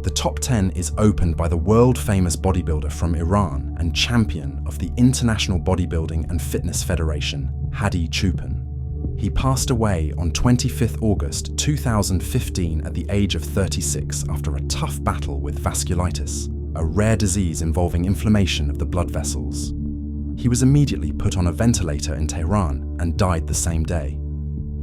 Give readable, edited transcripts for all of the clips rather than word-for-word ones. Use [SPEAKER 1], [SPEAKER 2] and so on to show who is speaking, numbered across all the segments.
[SPEAKER 1] The top 10 is opened by the world-famous bodybuilder from Iran and champion of the International Bodybuilding and Fitness Federation, Hadi Choopan. He passed away on 25th August 2015 at the age of 36 after a tough battle with vasculitis, a rare disease involving inflammation of the blood vessels. He was immediately put on a ventilator in Tehran and died the same day.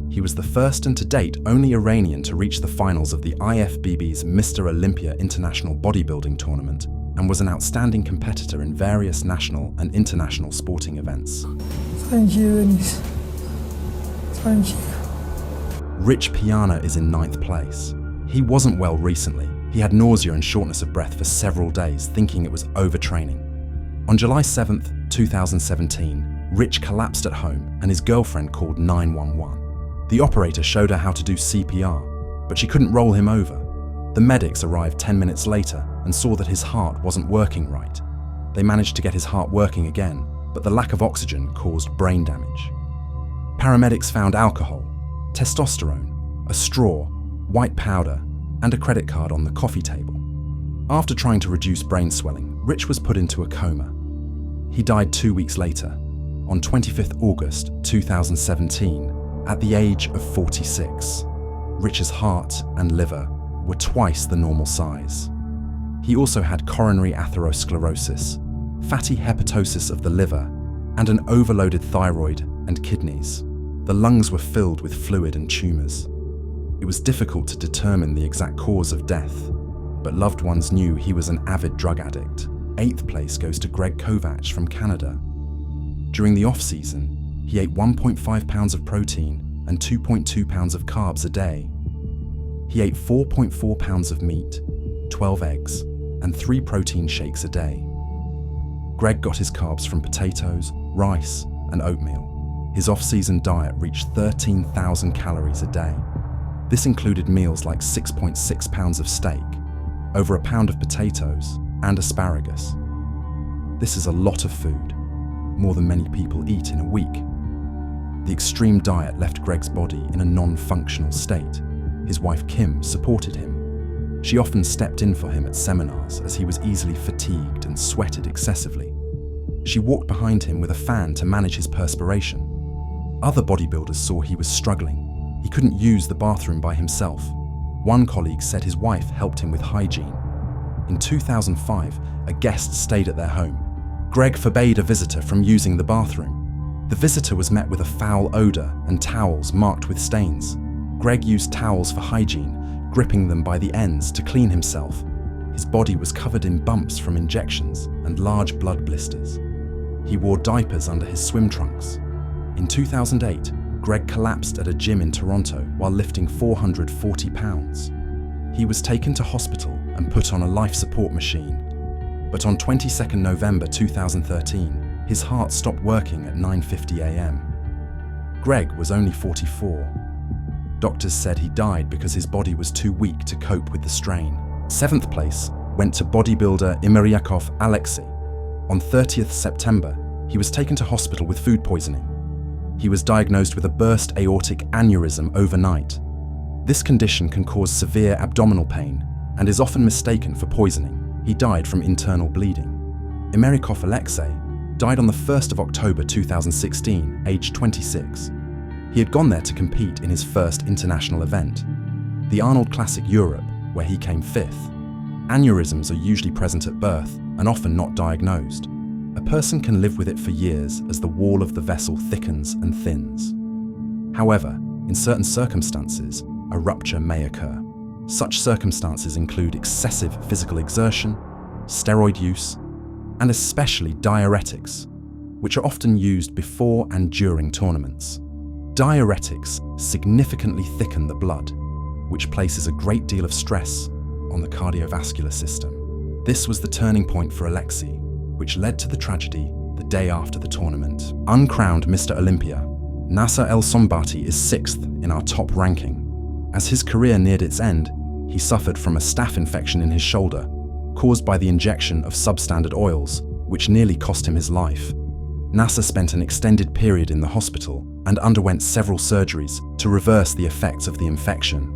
[SPEAKER 1] He was the first and to date only Iranian to reach the finals of the IFBB's Mr. Olympia International Bodybuilding Tournament and was an outstanding competitor in various national and international sporting events.
[SPEAKER 2] Thank you, Eunice. Thank you.
[SPEAKER 1] Rich Piana is in 9th place. He wasn't well recently. He had nausea and shortness of breath for several days, thinking it was overtraining. On July 7th, 2017, Rich collapsed at home and his girlfriend called 911. The operator showed her how to do CPR, but she couldn't roll him over. The medics arrived 10 minutes later and saw that his heart wasn't working right. They managed to get his heart working again, but the lack of oxygen caused brain damage. Paramedics found alcohol, testosterone, a straw, white powder, and a credit card on the coffee table. After trying to reduce brain swelling, Rich was put into a coma. He died 2 weeks later, on 25th August 2017, at the age of 46. Rich's heart and liver were twice the normal size. He also had coronary atherosclerosis, fatty hepatosis of the liver, and an overloaded thyroid and kidneys. The lungs were filled with fluid and tumours. It was difficult to determine the exact cause of death, but loved ones knew he was an avid drug addict. 8th place goes to Greg Kovacs from Canada. During the off-season, he ate 1.5 pounds of protein and 2.2 pounds of carbs a day. He ate 4.4 pounds of meat, 12 eggs, and 3 protein shakes a day. Greg got his carbs from potatoes, rice, and oatmeal. His off-season diet reached 13,000 calories a day. This included meals like 6.6 pounds of steak, over a pound of potatoes, and asparagus. This is a lot of food, more than many people eat in a week. The extreme diet left Greg's body in a non-functional state. His wife Kim supported him. She often stepped in for him at seminars as he was easily fatigued and sweated excessively. She walked behind him with a fan to manage his perspiration. Other bodybuilders saw he was struggling. He couldn't use the bathroom by himself. One colleague said his wife helped him with hygiene. In 2005, a guest stayed at their home. Greg forbade a visitor from using the bathroom. The visitor was met with a foul odour and towels marked with stains. Greg used towels for hygiene, gripping them by the ends to clean himself. His body was covered in bumps from injections and large blood blisters. He wore diapers under his swim trunks. In 2008, Greg collapsed at a gym in Toronto while lifting 440 pounds. He was taken to hospital and put on a life support machine. But on 22nd November 2013, his heart stopped working at 9:50 a.m. Greg was only 44. Doctors said he died because his body was too weak to cope with the strain. 7th place went to bodybuilder Imeryakov Alexey. On 30th September, he was taken to hospital with food poisoning. He was diagnosed with a burst aortic aneurysm overnight. This condition can cause severe abdominal pain and is often mistaken for poisoning. He died from internal bleeding. Imeryakov Alexey died on the 1st of October 2016, aged 26. He had gone there to compete in his first international event, the Arnold Classic Europe, where he came 5th. Aneurysms are usually present at birth and often not diagnosed. A person can live with it for years as the wall of the vessel thickens and thins. However, in certain circumstances, a rupture may occur. Such circumstances include excessive physical exertion, steroid use, and especially diuretics, which are often used before and during tournaments. Diuretics significantly thicken the blood, which places a great deal of stress on the cardiovascular system. This was the turning point for Alexey, which led to the tragedy the day after the tournament. Uncrowned Mr. Olympia, Nasser El Sonbaty is 6th in our top ranking. As his career neared its end, he suffered from a staph infection in his shoulder, caused by the injection of substandard oils, which nearly cost him his life. Nasser spent an extended period in the hospital and underwent several surgeries to reverse the effects of the infection.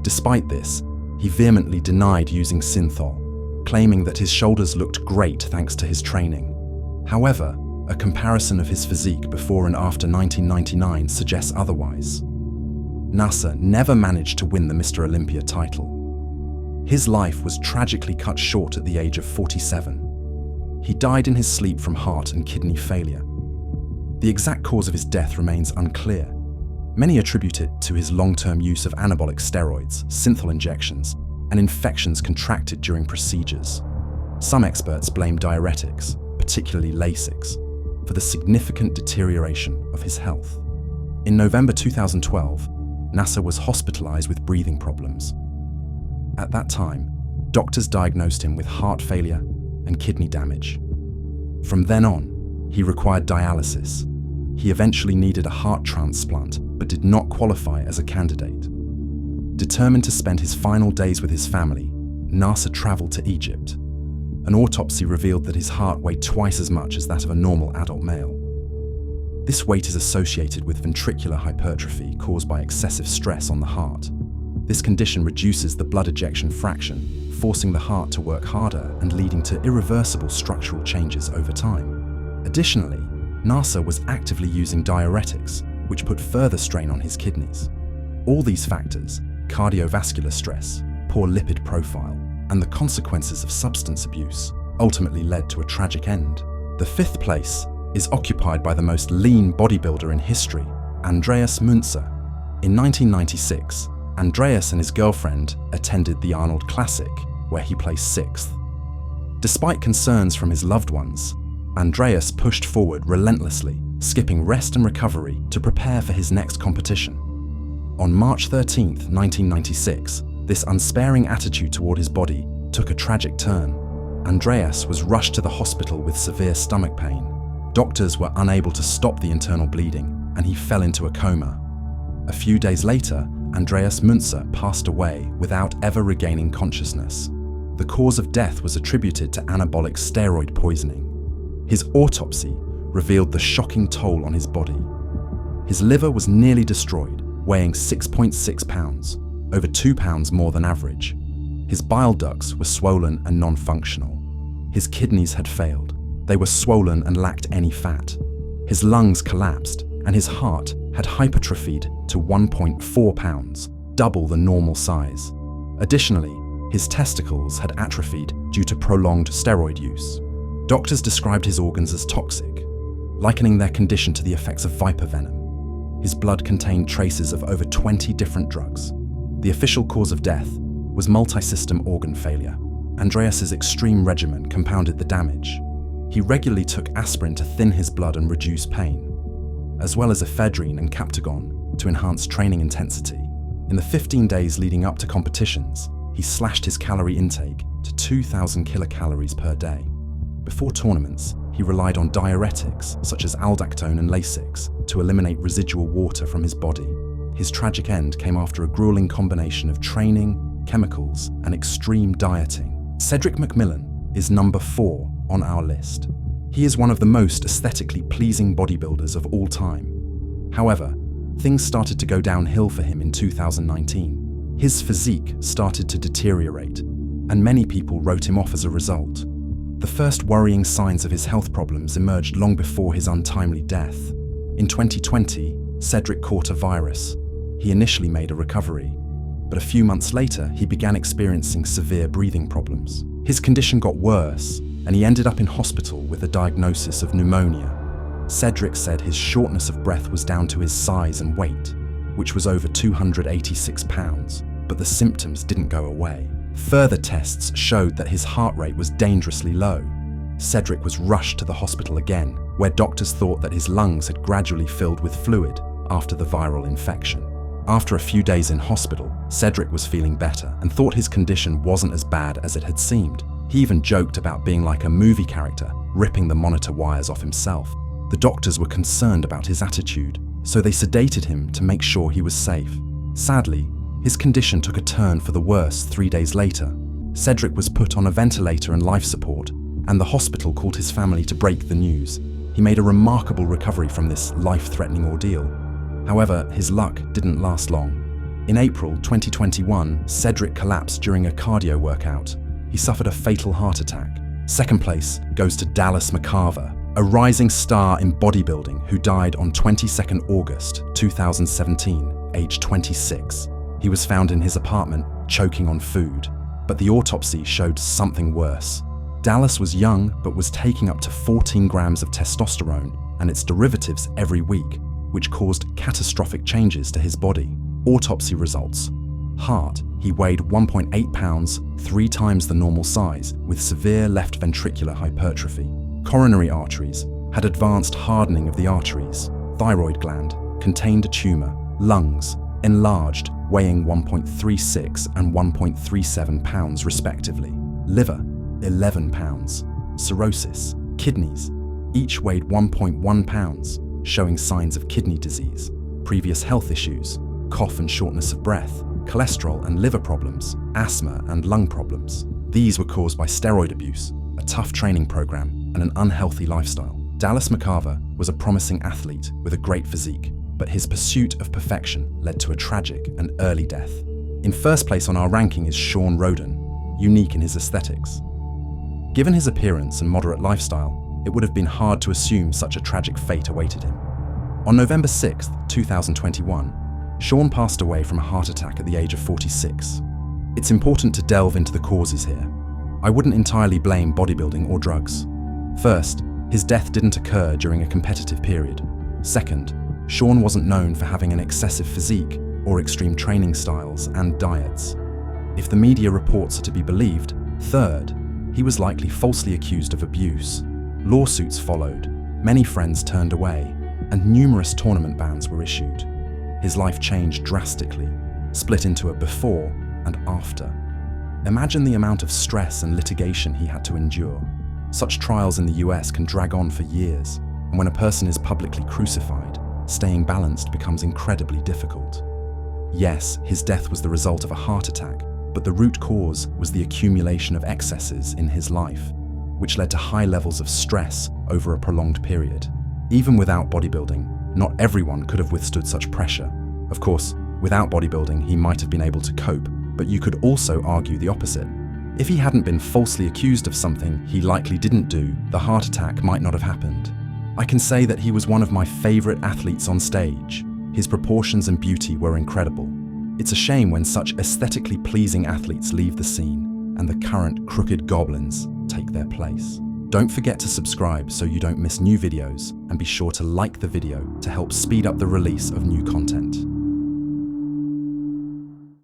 [SPEAKER 1] Despite this, he He vehemently denied using synthol, claiming that his shoulders looked great thanks to his training. However, a comparison of his physique before and after 1999 suggests otherwise. Nasser never managed to win the Mr. Olympia title. His life was tragically cut short at the age of 47. He died in his sleep from heart and kidney failure. The exact cause of his death remains unclear. Many attribute it to his long-term use of anabolic steroids, synthol injections, and infections contracted during procedures. Some experts blame diuretics, particularly Lasix, for the significant deterioration of his health. In November 2012, Nasser was hospitalized with breathing problems. At that time, doctors diagnosed him with heart failure and kidney damage. From then on, he required dialysis. He eventually needed a heart transplant, but did not qualify as a candidate. Determined to spend his final days with his family, Nasser traveled to Egypt. An autopsy revealed that his heart weighed twice as much as that of a normal adult male. This weight is associated with ventricular hypertrophy caused by excessive stress on the heart. This condition reduces the blood ejection fraction, forcing the heart to work harder and leading to irreversible structural changes over time. Additionally, Nasser was actively using diuretics, which put further strain on his kidneys. All these factors, cardiovascular stress, poor lipid profile, and the consequences of substance abuse, ultimately led to a tragic end. The fifth place is occupied by the most lean bodybuilder in history, Andreas Munzer. In 1996, Andreas and his girlfriend attended the Arnold Classic, where he placed sixth. Despite concerns from his loved ones, Andreas pushed forward relentlessly, skipping rest and recovery to prepare for his next competition. On March 13, 1996, this unsparing attitude toward his body took a tragic turn. Andreas was rushed to the hospital with severe stomach pain. Doctors were unable to stop the internal bleeding, and he fell into a coma. A few days later, Andreas Munzer passed away without ever regaining consciousness. The cause of death was attributed to anabolic steroid poisoning. His autopsy revealed the shocking toll on his body. His liver was nearly destroyed, weighing 6.6 pounds, over 2 pounds more than average. His bile ducts were swollen and non-functional. His kidneys had failed. They were swollen and lacked any fat. His lungs collapsed, and his heart had hypertrophied to 1.4 pounds, double the normal size. Additionally, his testicles had atrophied due to prolonged steroid use. Doctors described his organs as toxic, likening their condition to the effects of viper venom. His blood contained traces of over 20 different drugs. The official cause of death was multi-system organ failure. Andreas's extreme regimen compounded the damage. He regularly took aspirin to thin his blood and reduce pain, as well as ephedrine and captagon to enhance training intensity. In the 15 days leading up to competitions, he slashed his calorie intake to 2,000 kilocalories per day. Before tournaments, he relied on diuretics such as aldactone and Lasix to eliminate residual water from his body. His tragic end came after a grueling combination of training, chemicals, and extreme dieting. Cedric McMillan is number 4 on our list. He is one of the most aesthetically pleasing bodybuilders of all time. However, things started to go downhill for him in 2019. His physique started to deteriorate, and many people wrote him off as a result. The first worrying signs of his health problems emerged long before his untimely death. In 2020, Cedric caught a virus. He initially made a recovery, but a few months later, he began experiencing severe breathing problems. His condition got worse, and he ended up in hospital with a diagnosis of pneumonia. Cedric said his shortness of breath was down to his size and weight, which was over 286 pounds, but the symptoms didn't go away. Further tests showed that his heart rate was dangerously low. Cedric was rushed to the hospital again, where doctors thought that his lungs had gradually filled with fluid after the viral infection. After a few days in hospital, Cedric was feeling better and thought his condition wasn't as bad as it had seemed. He even joked about being like a movie character, ripping the monitor wires off himself. The doctors were concerned about his attitude, so they sedated him to make sure he was safe. Sadly, his condition took a turn for the worse 3 days later. Cedric was put on a ventilator and life support, and the hospital called his family to break the news. He made a remarkable recovery from this life-threatening ordeal. However, his luck didn't last long. In April 2021, Cedric collapsed during a cardio workout. He suffered a fatal heart attack. Second place goes to Dallas McCarver, a rising star in bodybuilding who died on 22nd August 2017, aged 26. He was found in his apartment, choking on food, but the autopsy showed something worse. Dallas was young, but was taking up to 14 grams of testosterone and its derivatives every week, which caused catastrophic changes to his body. Autopsy results. Heart: he weighed 1.8 pounds, 3 times the normal size, with severe left ventricular hypertrophy. Coronary arteries: had advanced hardening of the arteries. Thyroid gland: contained a tumor. Lungs: enlarged, weighing 1.36 and 1.37 pounds respectively. Liver: 11 pounds. Cirrhosis: kidneys: each weighed 1.1 pounds, showing signs of kidney disease. Previous health issues: cough and shortness of breath, cholesterol and liver problems, asthma and lung problems. These were caused by steroid abuse, a tough training program, and an unhealthy lifestyle. Dallas McCarver was a promising athlete with a great physique, but his pursuit of perfection led to a tragic and early death. In first place on our ranking is Shawn Rhoden, unique in his aesthetics. Given his appearance and moderate lifestyle, it would have been hard to assume such a tragic fate awaited him. On November 6, 2021, Shawn passed away from a heart attack at the age of 46. It's important to delve into the causes here. I wouldn't entirely blame bodybuilding or drugs. First, his death didn't occur during a competitive period. Second, Shawn wasn't known for having an excessive physique or extreme training styles and diets. If the media reports are to be believed, third, he was likely falsely accused of abuse. Lawsuits followed, many friends turned away, and numerous tournament bans were issued. His life changed drastically, split into a before and after. Imagine the amount of stress and litigation he had to endure. Such trials in the US can drag on for years, and when a person is publicly crucified, staying balanced becomes incredibly difficult. Yes, his death was the result of a heart attack, but the root cause was the accumulation of excesses in his life, which led to high levels of stress over a prolonged period. Even without bodybuilding, not everyone could have withstood such pressure. Of course, without bodybuilding, he might have been able to cope, but you could also argue the opposite. If he hadn't been falsely accused of something he likely didn't do, the heart attack might not have happened. I can say that he was one of my favorite athletes on stage. His proportions and beauty were incredible. It's a shame when such aesthetically pleasing athletes leave the scene and the current crooked goblins take their place. Don't forget to subscribe so you don't miss new videos, and be sure to like the video to help speed up the release of new content.